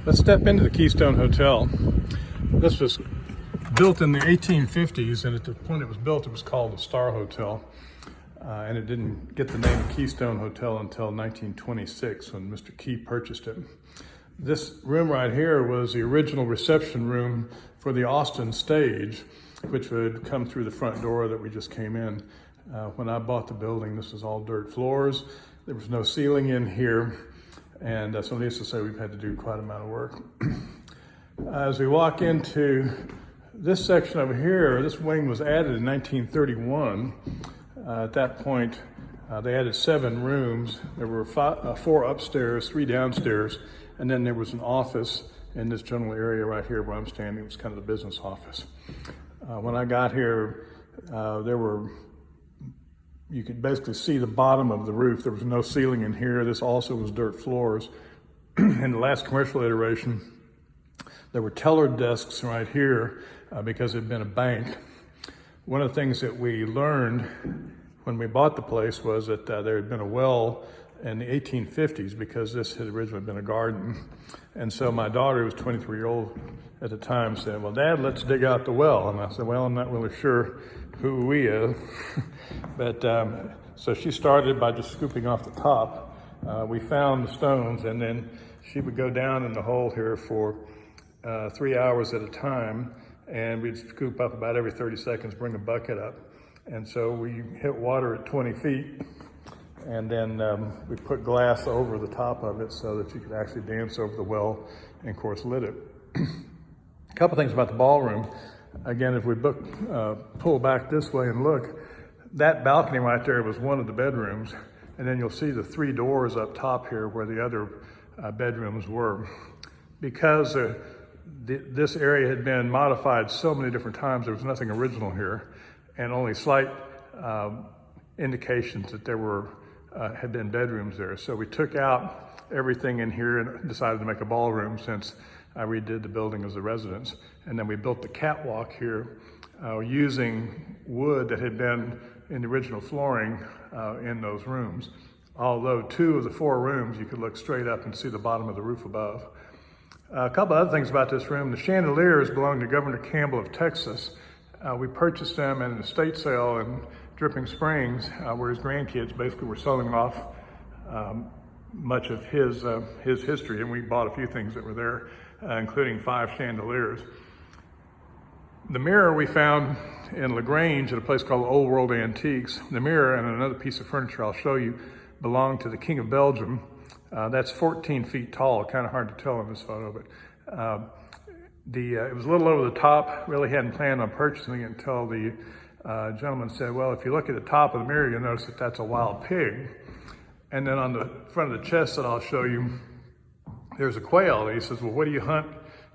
Let's step into the Keystone Hotel. This was built in the 1850s, and at the point it was built, it was called the Star Hotel. And it didn't get the name Keystone Hotel until 1926 when Mr. Key purchased it. This room right here was the original reception room for the Austin stage, which would come through the front door that we just came in. When I bought the building, this was all dirt floors. There was no ceiling in here. And so needless to say, we've had to do quite a amount of work. As we walk into this section over here, this wing was added in 1931. At that point, they added 7 rooms. There were 4 upstairs, 3 downstairs, and then there was an office in this general area right here where I'm standing. It was kind of the business office. When I got here, you could basically see the bottom of the roof. There was no ceiling in here. This also was dirt floors. In the last commercial iteration, there were teller desks right here because it had been a bank. One of the things that we learned when we bought the place was that there had been a well in the 1850s because this had originally been a garden. And so my daughter, who was 23-year-old at the time, said, "Well, Dad, let's dig out the well." And I said, "Well, I'm not really sure who we is." But so she started by just scooping off the top. We found the stones, and then she would go down in the hole here for 3 hours at a time, and we'd scoop up about every 30 seconds, bring a bucket up. And so we hit water at 20 feet, and then we put glass over the top of it so that you could actually dance over the well and, of course, lit it. A couple things about the ballroom. Again, if we pull back this way and look, that balcony right there was one of the bedrooms, and then you'll see the 3 doors up top here where the other bedrooms were. Because this area had been modified so many different times, there was nothing original here, and only slight indications that there had been bedrooms there. So we took out everything in here and decided to make a ballroom since I redid the building as a residence. And then we built the catwalk here using wood that had been in the original flooring in those rooms. Although 2 of the 4 rooms, you could look straight up and see the bottom of the roof above. A couple other things about this room. The chandeliers belong to Governor Campbell of Texas. We purchased them in an estate sale in Dripping Springs, where his grandkids basically were selling off much of his history, and we bought a few things that were there, including 5 chandeliers. The mirror we found in LaGrange at a place called Old World Antiques. The mirror and another piece of furniture I'll show you belonged to the King of Belgium. That's 14 feet tall, kind of hard to tell in this photo, but it was a little over the top. Really hadn't planned on purchasing it until the gentleman said, "Well, if you look at the top of the mirror, you'll notice that that's a wild pig." And then on the front of the chest that I'll show you, there's a quail. And he says, "Well, what do you hunt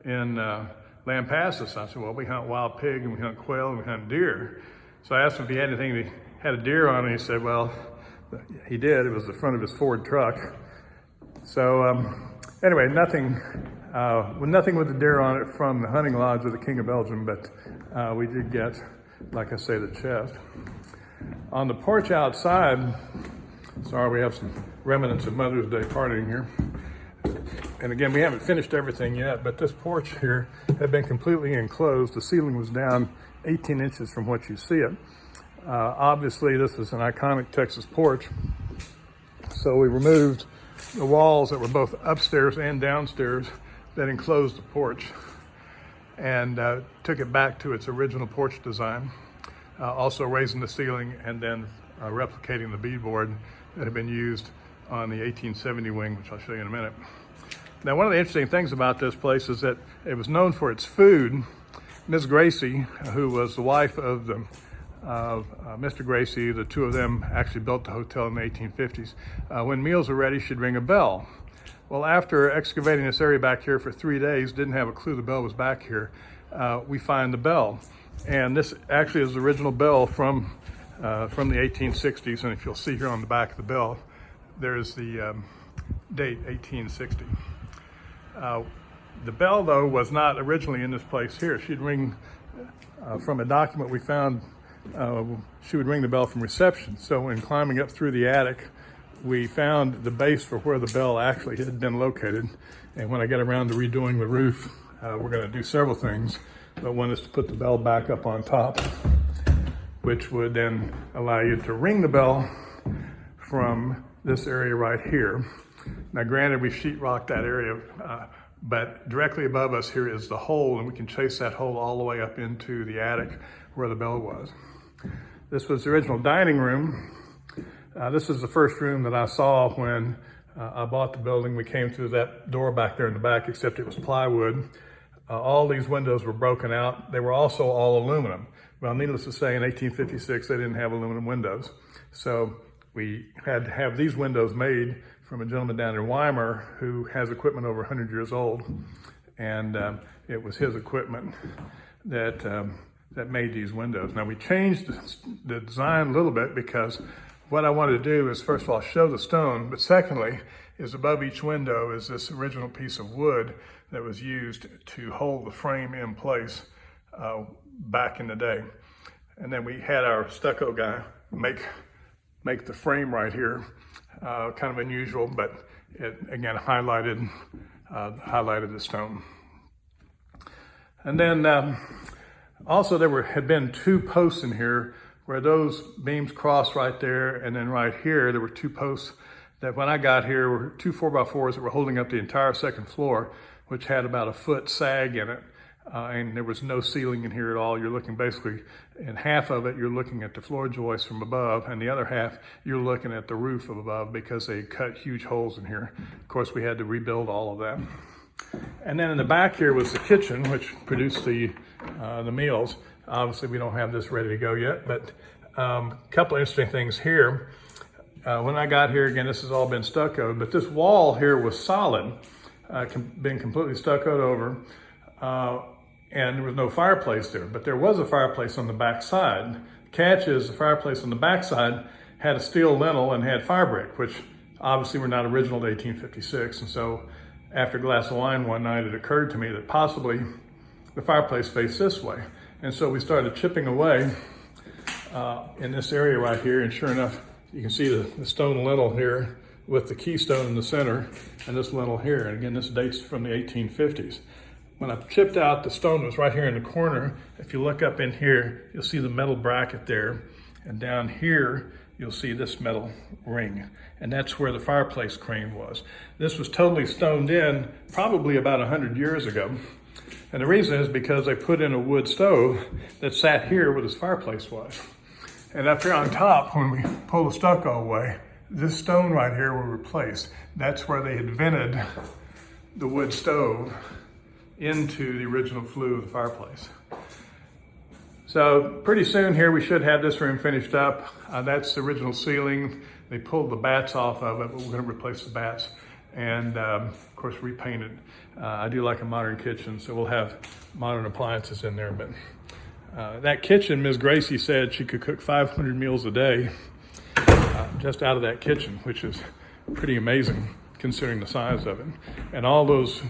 in Lampasas?" I said, "Well, we hunt wild pig, and we hunt quail, and we hunt deer." So I asked him if he had anything that had a deer on it, and he said, well, he did. It was the front of his Ford truck. So anyway, nothing with the deer on it from the hunting lodge of the King of Belgium, but we did get, like I say, the chest. On the porch outside, sorry, we have some remnants of Mother's Day partying here. And again, we haven't finished everything yet, but this porch here had been completely enclosed. The ceiling was down 18 inches from what you see it. Obviously, this is an iconic Texas porch. So we removed the walls that were both upstairs and downstairs that enclosed the porch and took it back to its original porch design, also raising the ceiling and then replicating the beadboard that had been used on the 1870 wing, which I'll show you in a minute. Now, one of the interesting things about this place is that it was known for its food. Ms. Gracie, who was the wife of Mr. Gracie, the 2 of them actually built the hotel in the 1850s. When meals were ready, she'd ring a bell. Well, after excavating this area back here for 3 days, didn't have a clue the bell was back here, we find the bell. And this actually is the original bell from the 1860s, and if you'll see here on the back of the bell, there's the date, 1860. The bell, though, was not originally in this place here. She'd ring, from a document we found, she would ring the bell from reception. So when climbing up through the attic, we found the base for where the bell actually had been located. And when I get around to redoing the roof, we're going to do several things. But one is to put the bell back up on top, which would then allow you to ring the bell from this area right here. Now granted, we sheetrocked that area, but directly above us here is the hole, and we can chase that hole all the way up into the attic where the bell was. This was the original dining room. This is the first room that I saw when I bought the building. We came through that door back there in the back, except it was plywood. All these windows were broken out. They were also all aluminum. Well, needless to say, in 1856, they didn't have aluminum windows. So we had to have these windows made from a gentleman down in Weimar who has equipment over 100 years old. And it was his equipment that made these windows. Now we changed the design a little bit because what I wanted to do is, first of all, show the stone, but secondly, is above each window is this original piece of wood that was used to hold the frame in place back in the day. And then we had our stucco guy make the frame right here. Kind of unusual, but it again highlighted the stone. And then also there had been two posts in here where those beams crossed right there, and then right here there were two posts that when I got here were two 4x4s that were holding up the entire second floor, which had about a foot sag in it. And there was no ceiling in here at all. You're looking basically, in half of it, you're looking at the floor joists from above, and the other half, you're looking at the roof of above because they cut huge holes in here. Of course, we had to rebuild all of that. And then in the back here was the kitchen, which produced the meals. Obviously, we don't have this ready to go yet, but a couple of interesting things here. When I got here, again, this has all been stuccoed, but this wall here was solid, been completely stuccoed over. And there was no fireplace there, but there was a fireplace on the back side. Catch is the fireplace on the back side had a steel lintel and had fire brick, which obviously were not original to 1856. And so after a glass of wine one night, it occurred to me that possibly the fireplace faced this way. And so we started chipping away in this area right here. And sure enough, you can see the stone lintel here with the keystone in the center and this lintel here. And again, this dates from the 1850s. When I chipped out, the stone was right here in the corner. If you look up in here, you'll see the metal bracket there. And down here, you'll see this metal ring. And that's where the fireplace crane was. This was totally stoned in probably about 100 years ago. And the reason is because they put in a wood stove that sat here where this fireplace was. And up here on top, when we pull the stucco away, this stone right here will replace. That's where they had vented the wood stove into the original flue of the fireplace. So pretty soon here we should have this room finished up. That's the original ceiling. They pulled the bats off of it, but we're going to replace the bats and of course repaint it. I do like a modern kitchen, so we'll have modern appliances in there. But that kitchen, Ms. Gracie said she could cook 500 meals a day just out of that kitchen, which is pretty amazing considering the size of it. And all those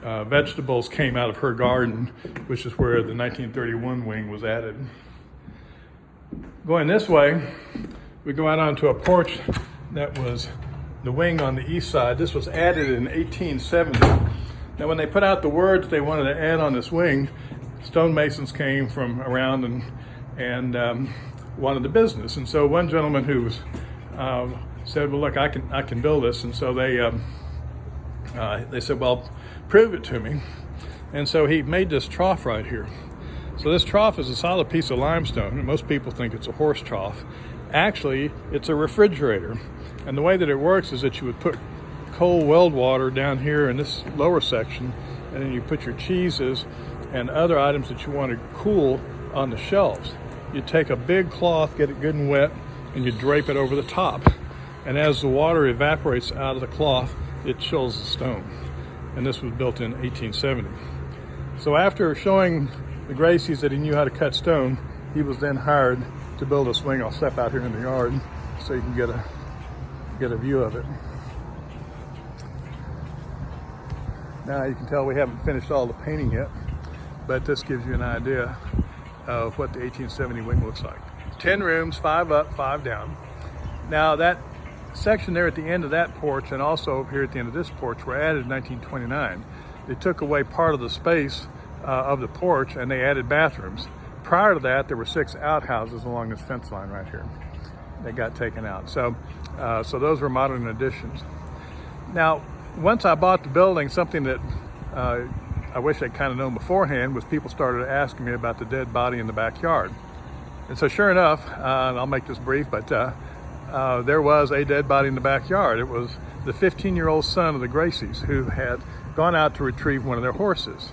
vegetables came out of her garden, which is where the 1931 wing was added. Going this way, we go out onto a porch that was the wing on the east side. This was added in 1870. Now when they put out the words they wanted to add on this wing, stonemasons came from around and wanted the business. And so one gentleman who was said, well, look, I can build this. And so they said, well, prove it to me. And so he made this trough right here. So this trough is a solid piece of limestone, and most people think it's a horse trough. Actually, it's a refrigerator. And the way that it works is that you would put cold weld water down here in this lower section, and then you put your cheeses and other items that you want to cool on the shelves. You take a big cloth, get it good and wet, and you drape it over the top. And as the water evaporates out of the cloth, it chills the stone. And this was built in 1870. So after showing the Gracies that he knew how to cut stone, he was then hired to build a swing. I'll step out here in the yard so you can get a view of it. Now you can tell we haven't finished all the painting yet, but this gives you an idea of what the 1870 wing looks like. 10 rooms, 5 up, 5 down. Now that section there at the end of that porch and also over here at the end of this porch were added in 1929. They took away part of the space of the porch and they added bathrooms. Prior to that, there were 6 outhouses along this fence line right here. They got taken out. So those were modern additions. Now, once I bought the building, something that I wish I'd kind of known beforehand was people started asking me about the dead body in the backyard. And so sure enough, and I'll make this brief, but there was a dead body in the backyard. It was the 15-year-old son of the Gracies who had gone out to retrieve one of their horses.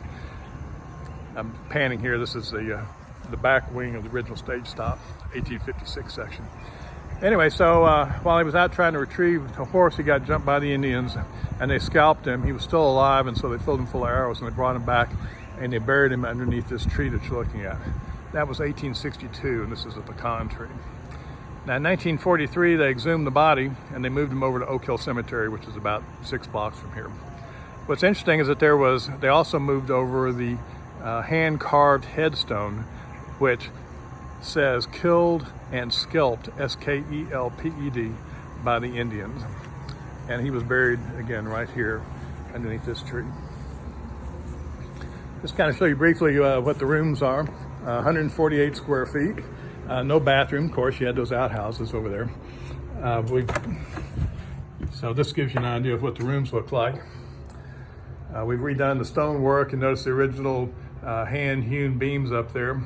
I'm panning here. This is the back wing of the original stage stop, 1856 section. Anyway, so while he was out trying to retrieve a horse, he got jumped by the Indians and they scalped him. He was still alive, and so they filled him full of arrows and they brought him back and they buried him underneath this tree that you're looking at. That was 1862, and this is a pecan tree. Now in 1943, they exhumed the body and they moved him over to Oak Hill Cemetery, which is about 6 blocks from here. What's interesting is that they also moved over the hand-carved headstone, which says killed and skelped, S-K-E-L-P-E-D, by the Indians. And he was buried again right here underneath this tree. Just kind of show you briefly what the rooms are. 148 square feet. No bathroom, of course. You had those outhouses over there. So this gives you an idea of what the rooms look like. We've redone the stonework, and notice the original hand-hewn beams up there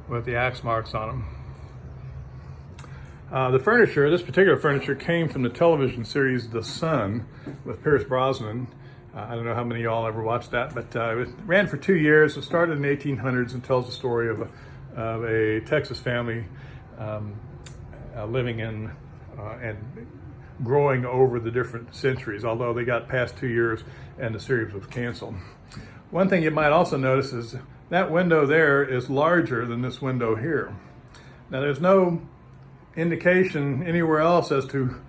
with the axe marks on them. The furniture, this particular furniture, came from the television series The Sun with Pierce Brosnan. I don't know how many of y'all ever watched that, but it ran for 2 years. It started in the 1800s and tells the story of a Texas family living in and growing over the different centuries, although they got past 2 years and the series was canceled. One thing you might also notice is that window there is larger than this window here. Now there's no indication anywhere else as to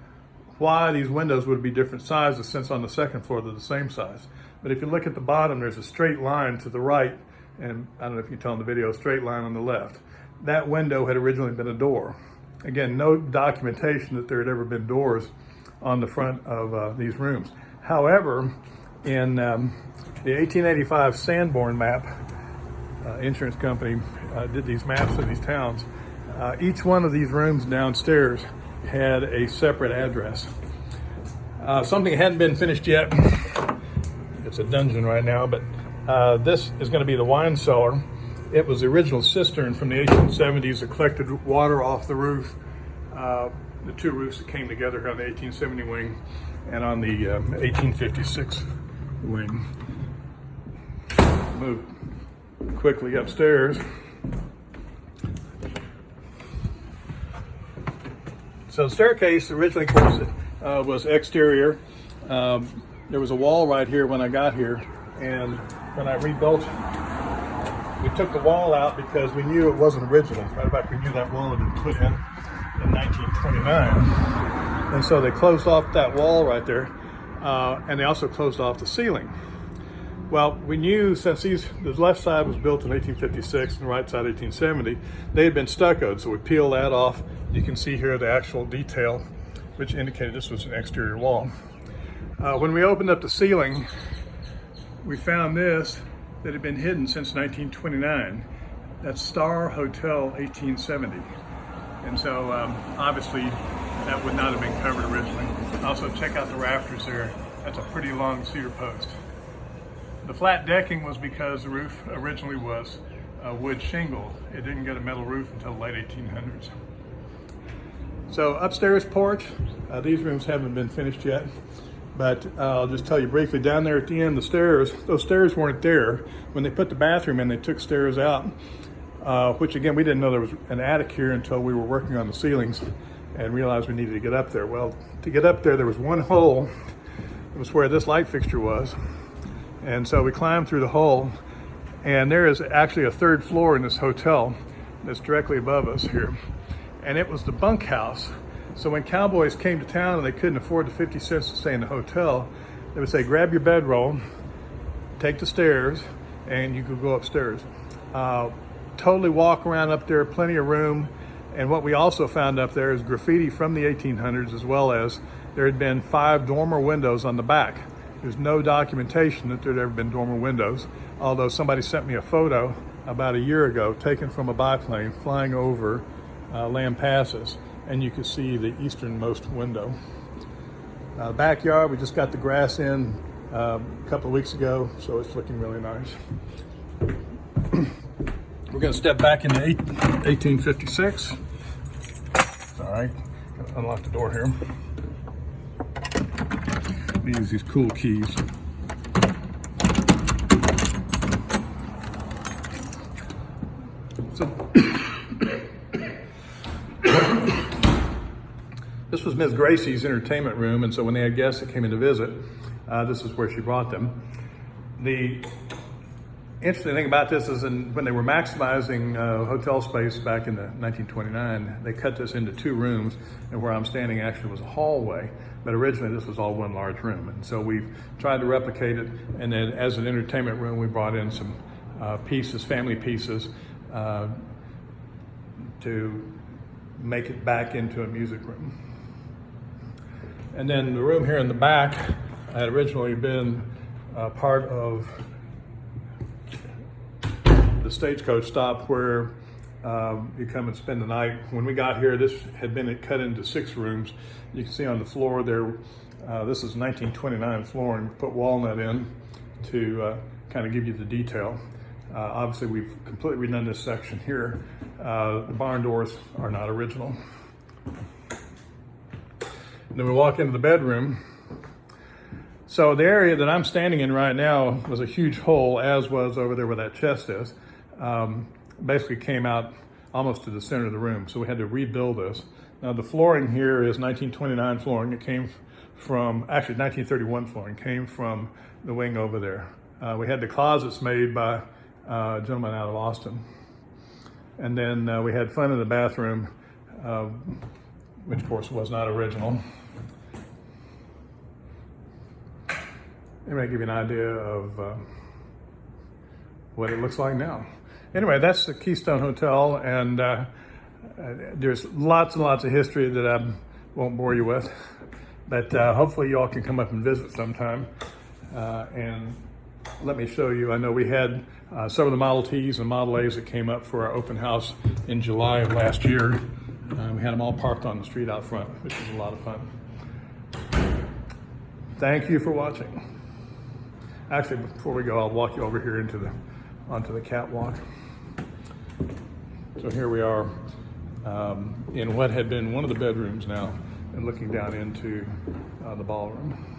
why these windows would be different sizes, since on the second floor they're the same size. But if you look at the bottom, there's a straight line to the right, and I don't know if you can tell in the video, a straight line on the left. That window had originally been a door. Again, no documentation that there had ever been doors on the front of these rooms. However, in the 1885 Sanborn map, insurance company did these maps of these towns. Each one of these rooms downstairs had a separate address. Something hadn't been finished yet. It's a dungeon right now, but this is going to be the wine cellar. It was the original cistern from the 1870s that collected water off the roof, the 2 roofs that came together here on the 1870 wing and on the 1856 wing. Move quickly upstairs. So the staircase originally, of course, was exterior. There was a wall right here when I got here, and when I rebuilt it, we took the wall out because we knew it wasn't original. Matter of fact, we knew that wall had been put in 1929. And so they closed off that wall right there, and they also closed off the ceiling. Well, we knew since the left side was built in 1856 and the right side 1870, they had been stuccoed, so we peeled that off. You can see here the actual detail, which indicated this was an exterior wall. When we opened up the ceiling, we found this that had been hidden since 1929. That's Star Hotel 1870. And so obviously that would not have been covered originally. Also check out the rafters there. That's a pretty long cedar post. The flat decking was because the roof originally was wood shingle. It didn't get a metal roof until the late 1800s. So upstairs porch, these rooms haven't been finished yet, but I'll just tell you briefly, down there at the end, the stairs, those stairs weren't there. When they put the bathroom in, they took stairs out, which again, we didn't know there was an attic here until we were working on the ceilings and realized we needed to get up there. Well, to get up there was one hole. It was where this light fixture was. And so we climbed through the hole, and there is actually a 3rd floor in this hotel that's directly above us here. And it was the bunkhouse. So when cowboys came to town and they couldn't afford the 50 cents to stay in the hotel, they would say, grab your bedroll, take the stairs, and you could go upstairs. Totally walk around up there, plenty of room. And what we also found up there is graffiti from the 1800s, as well as there had been 5 dormer windows on the back. There's no documentation that there'd ever been dormer windows, although somebody sent me a photo about a year ago taken from a biplane flying over Land Passes, and you could see the easternmost window. Backyard, we just got the grass in a couple of weeks ago, so it's looking really nice. We're going to step back into 1856. All right, gotta unlock the door here. Use these cool keys. So this was Ms. Gracie's entertainment room, and so when they had guests that came in to visit, this is where she brought them. The interesting thing about this is when they were maximizing hotel space back in 1929, they cut this into 2 rooms, and where I'm standing actually was a hallway, but originally this was all one large room. And so we've tried to replicate it, and then as an entertainment room, we brought in some pieces, family pieces, to make it back into a music room. And then the room here in the back had originally been part of the stagecoach stop where you come and spend the night. When we got here, this had been cut into 6 rooms. You can see on the floor there, this is 1929 flooring, put walnut in to kind of give you the detail. Obviously, we've completely redone this section here. The barn doors are not original. And then we walk into the bedroom. So the area that I'm standing in right now was a huge hole, as was over there where that chest is. Basically came out almost to the center of the room, so we had to rebuild this. Now the flooring here is 1929 flooring. It came from, actually 1931 flooring, came from the wing over there. We had the closets made by a gentleman out of Austin. And then we had fun in the bathroom, which of course was not original. It may give you an idea of what it looks like now. Anyway, that's the Keystone Hotel, and there's lots and lots of history that I won't bore you with, but hopefully you all can come up and visit sometime. And let me show you, I know we had some of the Model Ts and Model As that came up for our open house in July of last year. We had them all parked on the street out front, which was a lot of fun. Thank you for watching. Actually, before we go, I'll walk you over here onto the catwalk. So here we are in what had been one of the bedrooms now, and looking down into the ballroom.